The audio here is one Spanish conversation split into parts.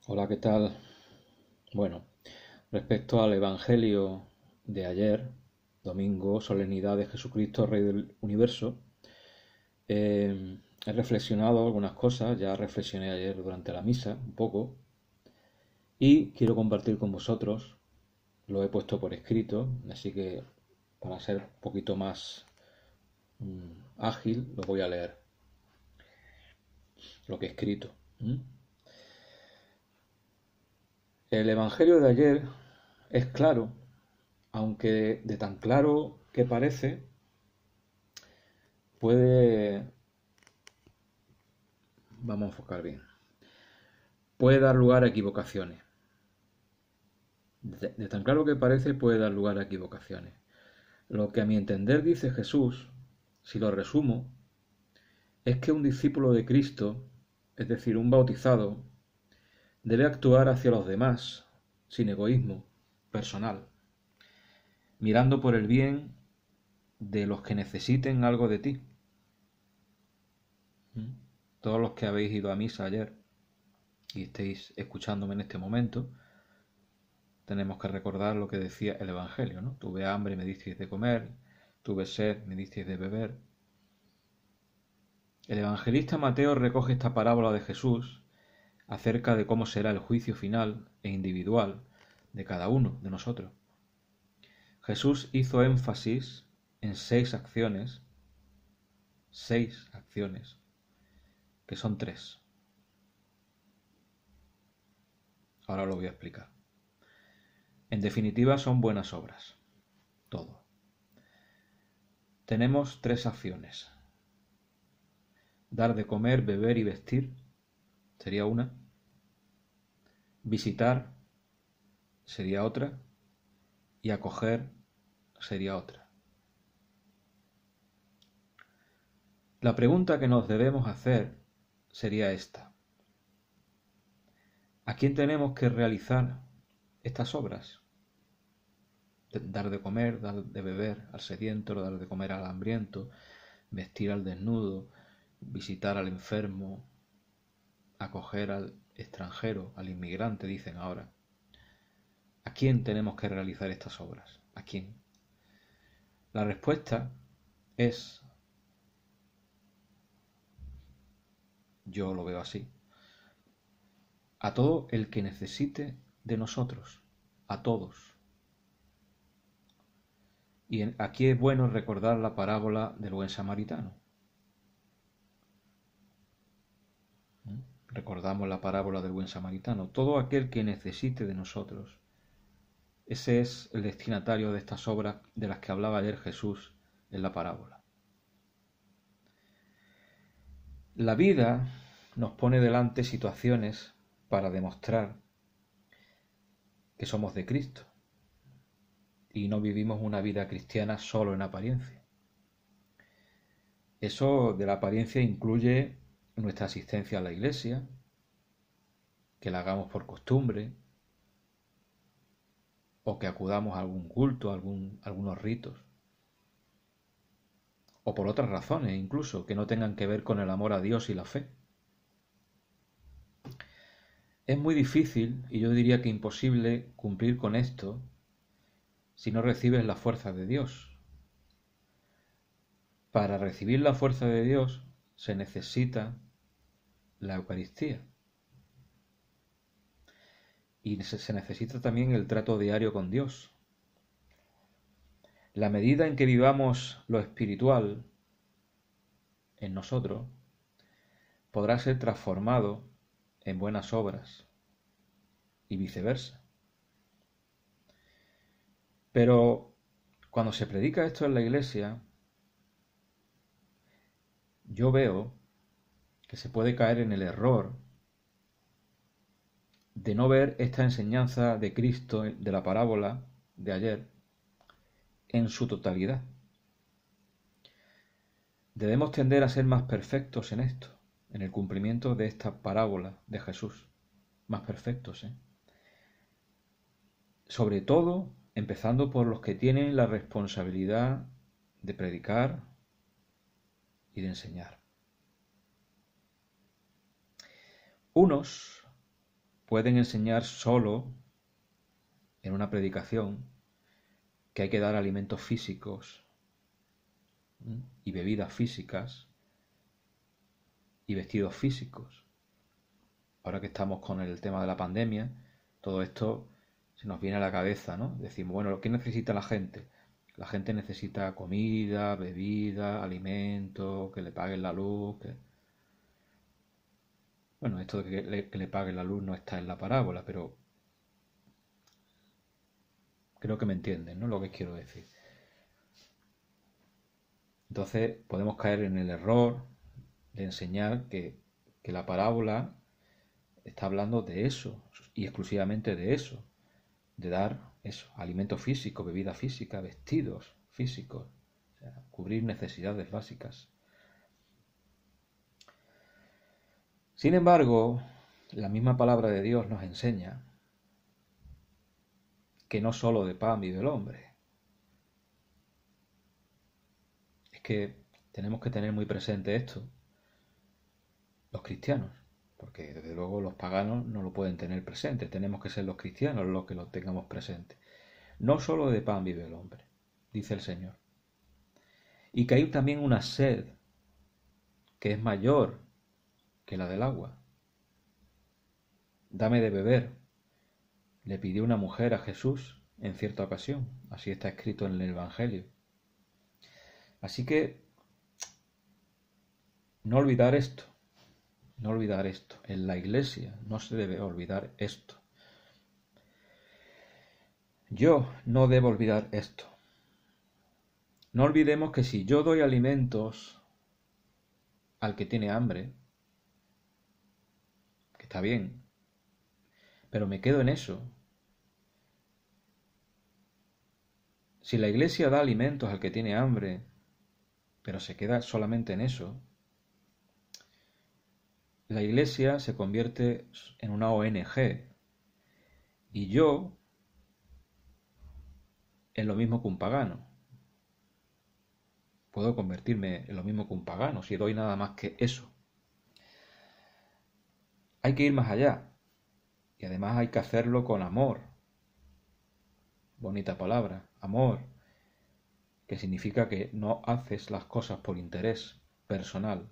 Hola, ¿qué tal? Bueno, respecto al Evangelio de ayer, domingo, solemnidad de Jesucristo, Rey del Universo, he reflexionado algunas cosas, ya reflexioné ayer durante la misa un poco, y quiero compartir con vosotros, lo he puesto por escrito, así que para ser un poquito más ágil, lo voy a leer, lo que he escrito. El Evangelio de ayer es claro, aunque de tan claro que parece, puede, vamos a enfocar bien, puede dar lugar a equivocaciones. De tan claro que parece, puede dar lugar a equivocaciones. Lo que a mi entender dice Jesús, si lo resumo, es que un discípulo de Cristo, es decir, un bautizado, debe actuar hacia los demás sin egoísmo personal, mirando por el bien de los que necesiten algo de ti. Todos los que habéis ido a misa ayer y estéis escuchándome en este momento, tenemos que recordar lo que decía el Evangelio, ¿no? Tuve hambre, me disteis de comer, tuve sed, me disteis de beber. El evangelista Mateo recoge esta parábola de Jesús acerca de cómo será el juicio final e individual de cada uno de nosotros. Jesús hizo énfasis en seis acciones, que son tres. Ahora lo voy a explicar. En definitiva, son buenas obras. Todo. Tenemos tres acciones. Dar de comer, beber y vestir sería una. Visitar sería otra. Y acoger sería otra. La pregunta que nos debemos hacer sería esta. ¿A quién tenemos que realizar estas obras? Dar de comer, dar de beber al sediento, dar de comer al hambriento, vestir al desnudo, visitar al enfermo, acoger al extranjero, al inmigrante, dicen ahora. ¿A quién tenemos que realizar estas obras? ¿A quién? La respuesta es, yo lo veo así, a todo el que necesite de nosotros, a todos. Y aquí es bueno recordar la parábola del buen samaritano. Recordamos la parábola del buen samaritano. Todo aquel que necesite de nosotros. Ese es el destinatario de estas obras de las que hablaba ayer Jesús en la parábola. La vida nos pone delante situaciones para demostrar que somos de Cristo y no vivimos una vida cristiana solo en apariencia. Eso de la apariencia incluye nuestra asistencia a la iglesia, que la hagamos por costumbre, o que acudamos a algún culto, a algunos ritos, o por otras razones incluso, que no tengan que ver con el amor a Dios y la fe. Es muy difícil, y yo diría que imposible, cumplir con esto si no recibes la fuerza de Dios. Para recibir la fuerza de Dios se necesita la Eucaristía. Y se necesita también el trato diario con Dios. La medida en que vivamos lo espiritual en nosotros podrá ser transformado en buenas obras y viceversa. Pero cuando se predica esto en la iglesia, yo veo que se puede caer en el error de no ver esta enseñanza de Cristo de la parábola de ayer en su totalidad. Debemos tender a ser más perfectos en esto, en el cumplimiento de esta parábola de Jesús. Más perfectos, Sobre todo, empezando por los que tienen la responsabilidad de predicar y de enseñar. Unos pueden enseñar solo en una predicación que hay que dar alimentos físicos y bebidas físicas y vestidos físicos. Ahora que estamos con el tema de la pandemia, todo esto se nos viene a la cabeza, ¿no? Decimos, bueno, ¿qué necesita la gente? La gente necesita comida, bebida, alimento, que le paguen la luz. Bueno, esto de que le paguen la luz no está en la parábola, pero creo que me entienden, ¿no? Lo que quiero decir. Entonces podemos caer en el error de enseñar que la parábola está hablando de eso y exclusivamente de eso, de dar eso, alimento físico, bebida física, vestidos físicos, o sea, cubrir necesidades básicas. Sin embargo, la misma palabra de Dios nos enseña que no solo de pan vive el hombre. Es que tenemos que tener muy presente esto, los cristianos, porque desde luego los paganos no lo pueden tener presente, tenemos que ser los cristianos los que lo tengamos presente. No solo de pan vive el hombre, dice el Señor, y que hay también una sed que es mayor que la del agua. Dame de beber, le pidió una mujer a Jesús en cierta ocasión, así está escrito en el Evangelio. Así que no olvidar esto, no olvidar esto. En la iglesia no se debe olvidar esto. Yo no debo olvidar esto. No olvidemos que si yo doy alimentos al que tiene hambre, que está bien, pero me quedo en eso. Si la iglesia da alimentos al que tiene hambre, pero se queda solamente en eso, la iglesia se convierte en una ONG y yo en lo mismo que un pagano. Puedo convertirme en lo mismo que un pagano si doy nada más que eso. Hay que ir más allá y además hay que hacerlo con amor. Bonita palabra, amor, que significa que no haces las cosas por interés personal.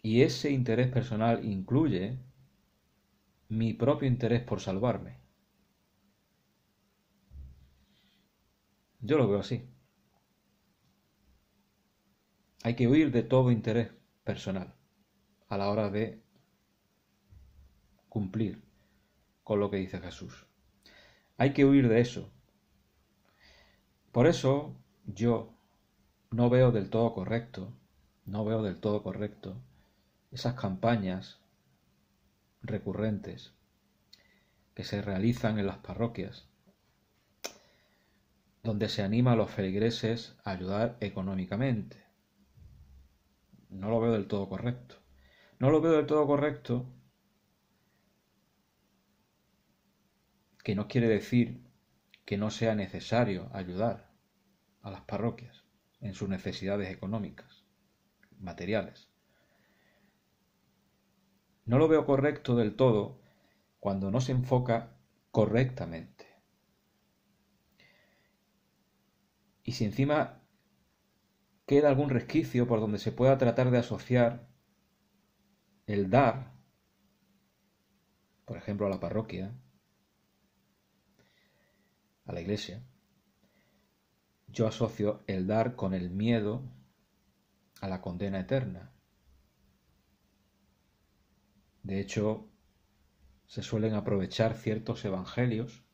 Y ese interés personal incluye mi propio interés por salvarme. Yo lo veo así. Hay que huir de todo interés personal a la hora de cumplir con lo que dice Jesús. Hay que huir de eso. Por eso yo no veo del todo correcto esas campañas recurrentes que se realizan en las parroquias, donde se anima a los feligreses a ayudar económicamente. No lo veo del todo correcto. No lo veo del todo correcto, que no quiere decir que no sea necesario ayudar a las parroquias en sus necesidades económicas, materiales. No lo veo correcto del todo cuando no se enfoca correctamente. Y si encima queda algún resquicio por donde se pueda tratar de asociar el dar, por ejemplo a la parroquia, a la iglesia, yo asocio el dar con el miedo a la condena eterna. De hecho, se suelen aprovechar ciertos evangelios,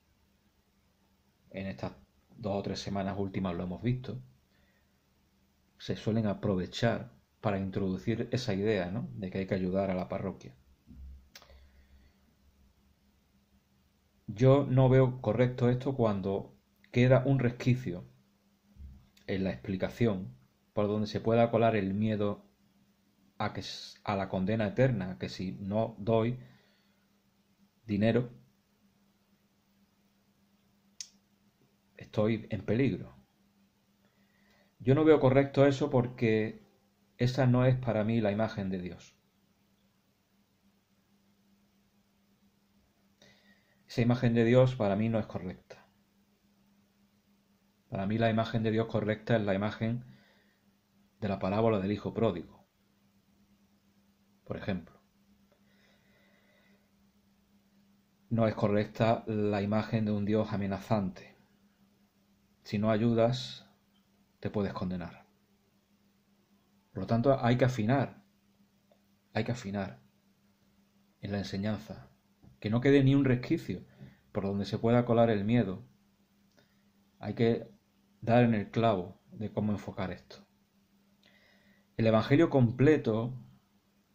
en estas 2 o 3 semanas últimas lo hemos visto, se suelen aprovechar para introducir esa idea, ¿no?, de que hay que ayudar a la parroquia. Yo no veo correcto esto cuando queda un resquicio en la explicación por donde se pueda colar el miedo a la condena eterna, que si no doy dinero estoy en peligro. Yo no veo correcto eso porque esa no es para mí la imagen de Dios. esa imagen de Dios para mí no es correcta. Para mí la imagen de Dios correcta es la imagen de la parábola del hijo pródigo, por ejemplo. No es correcta la imagen de un Dios amenazante. Si no ayudas, te puedes condenar. Por lo tanto, hay que afinar en la enseñanza, que no quede ni un resquicio por donde se pueda colar el miedo. Hay que dar en el clavo de cómo enfocar esto. El Evangelio completo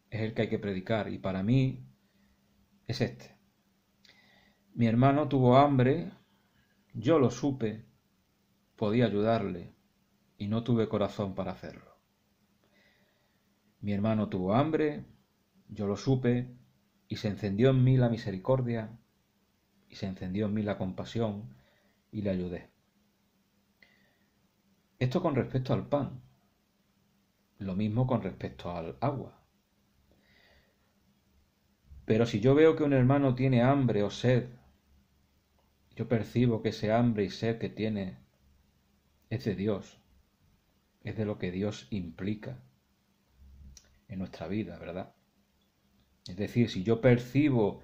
es el que hay que predicar, y para mí es este. Mi hermano tuvo hambre, yo lo supe, podía ayudarle y no tuve corazón para hacerlo. Mi hermano tuvo hambre, yo lo supe, y se encendió en mí la misericordia, y se encendió en mí la compasión, y le ayudé. Esto con respecto al pan. Lo mismo con respecto al agua. Pero si yo veo que un hermano tiene hambre o sed, yo percibo que ese hambre y sed que tiene es de Dios, es de lo que Dios implica en nuestra vida, ¿verdad? Es decir, si yo percibo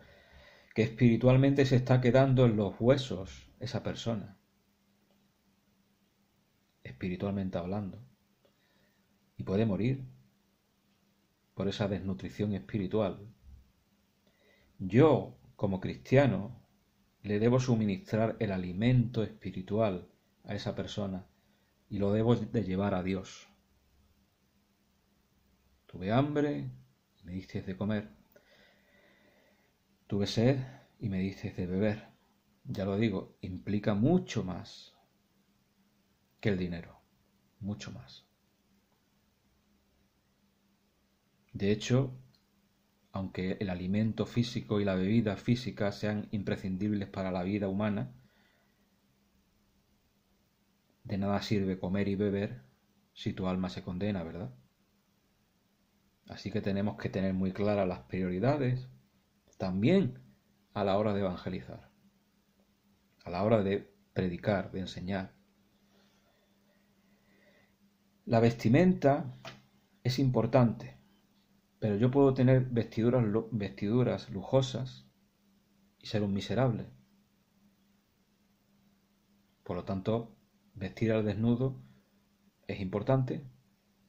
que espiritualmente se está quedando en los huesos esa persona, espiritualmente hablando, y puede morir por esa desnutrición espiritual, yo, como cristiano, le debo suministrar el alimento espiritual a esa persona y lo debo de llevar a Dios. Tuve hambre y me disteis de comer. Tuve sed y me disteis de beber. Ya lo digo, implica mucho más que el dinero, mucho más. De hecho, aunque el alimento físico y la bebida física sean imprescindibles para la vida humana, de nada sirve comer y beber si tu alma se condena, ¿verdad? Así que tenemos que tener muy claras las prioridades también a la hora de evangelizar, a la hora de predicar, de enseñar. La vestimenta es importante, pero yo puedo tener vestiduras lujosas y ser un miserable. Por lo tanto, vestir al desnudo es importante,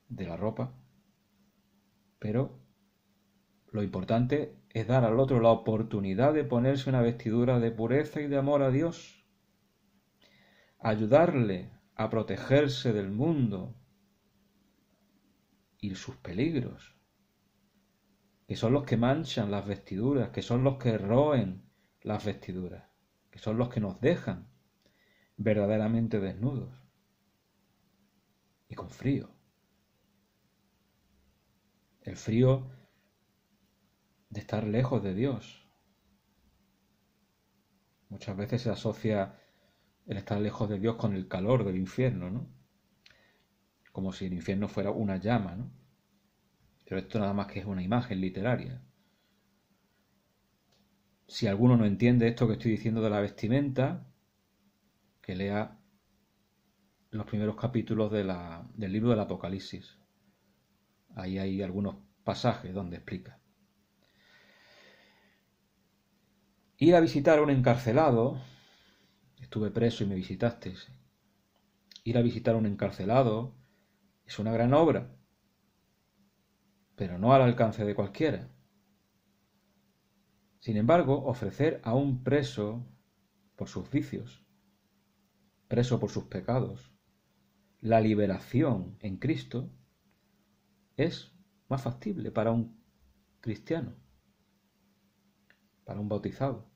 de la ropa, pero lo importante es dar al otro la oportunidad de ponerse una vestidura de pureza y de amor a Dios, ayudarle a protegerse del mundo y sus peligros, que son los que manchan las vestiduras, que son los que roen las vestiduras, que son los que nos dejan verdaderamente desnudos y con frío. El frío de estar lejos de Dios. Muchas veces se asocia el estar lejos de Dios con el calor del infierno, ¿no? Como si el infierno fuera una llama, ¿no? Pero esto nada más que es una imagen literaria. Si alguno no entiende esto que estoy diciendo de la vestimenta, que lea los primeros capítulos del libro del Apocalipsis. Ahí hay algunos pasajes donde explica. Ir a visitar a un encarcelado, estuve preso y me visitasteis. Ir a visitar a un encarcelado es una gran obra, pero no al alcance de cualquiera. Sin embargo, ofrecer a un preso por sus vicios, preso por sus pecados, la liberación en Cristo es más factible para un cristiano, para un bautizado.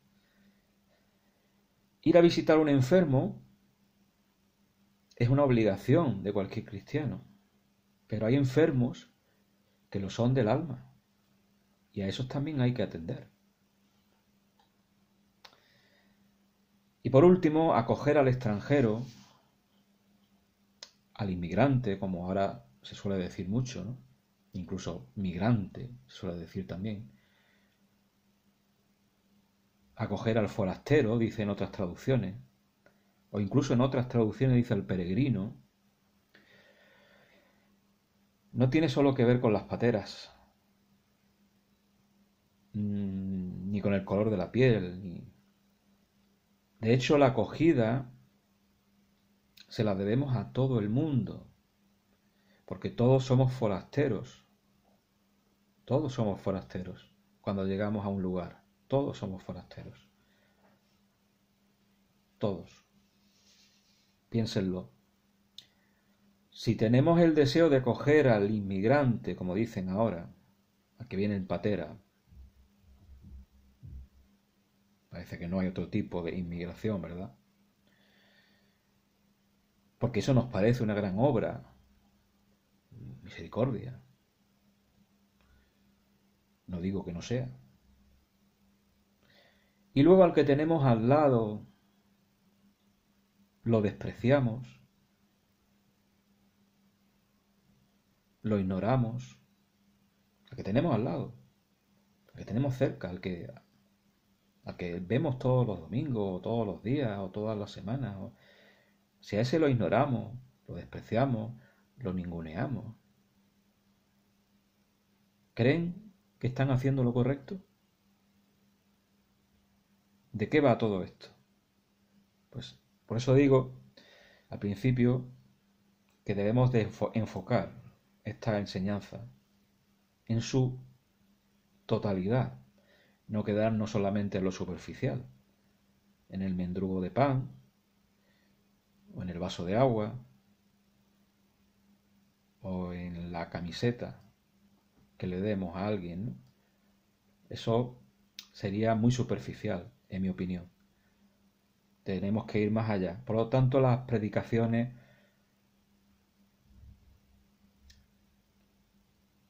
Ir a visitar a un enfermo es una obligación de cualquier cristiano, pero hay enfermos que lo son del alma y a esos también hay que atender. Y por último, acoger al extranjero, al inmigrante, como ahora se suele decir mucho, ¿no? Incluso migrante se suele decir también. acoger al forastero, dice en otras traducciones, o incluso en otras traducciones dice al peregrino, no tiene solo que ver con las pateras, ni con el color de la piel, de hecho la acogida se la debemos a todo el mundo, porque todos somos forasteros cuando llegamos a un lugar, todos somos forasteros, todos, piénsenlo. Si tenemos el deseo de acoger al inmigrante, como dicen ahora, al que viene en patera, parece que no hay otro tipo de inmigración, ¿verdad? Porque eso nos parece una gran obra, misericordia. No digo que no sea. Y luego al que tenemos al lado lo despreciamos, lo ignoramos, al que tenemos al lado, al que tenemos cerca, al que vemos todos los domingos, o todos los días, o todas las semanas. Si a ese lo ignoramos, lo despreciamos, lo ninguneamos, ¿creen que están haciendo lo correcto? ¿De qué va todo esto? Pues por eso digo al principio que debemos de enfocar esta enseñanza en su totalidad, no quedarnos solamente en lo superficial, en el mendrugo de pan o en el vaso de agua o en la camiseta que le demos a alguien, ¿no? Eso sería muy superficial, en mi opinión. Tenemos que ir más allá. Por lo tanto, las predicaciones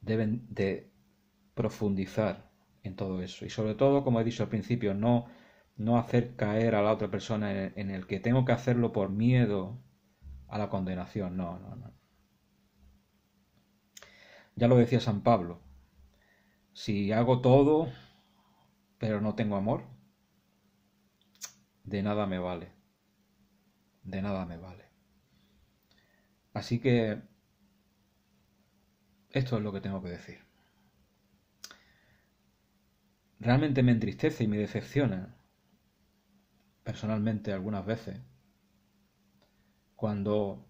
deben de profundizar en todo eso. Y sobre todo, como he dicho al principio, no hacer caer a la otra persona en el que tengo que hacerlo por miedo a la condenación. No, no, no. Ya lo decía San Pablo. Si hago todo, pero no tengo amor, de nada me vale. De nada me vale. Así que esto es lo que tengo que decir. Realmente me entristece y me decepciona, personalmente algunas veces, cuando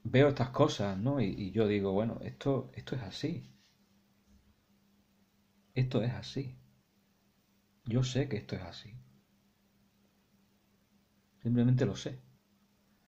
veo estas cosas, ¿no? Y yo digo, bueno, esto es así. Esto es así. Yo sé que esto es así. Simplemente lo sé.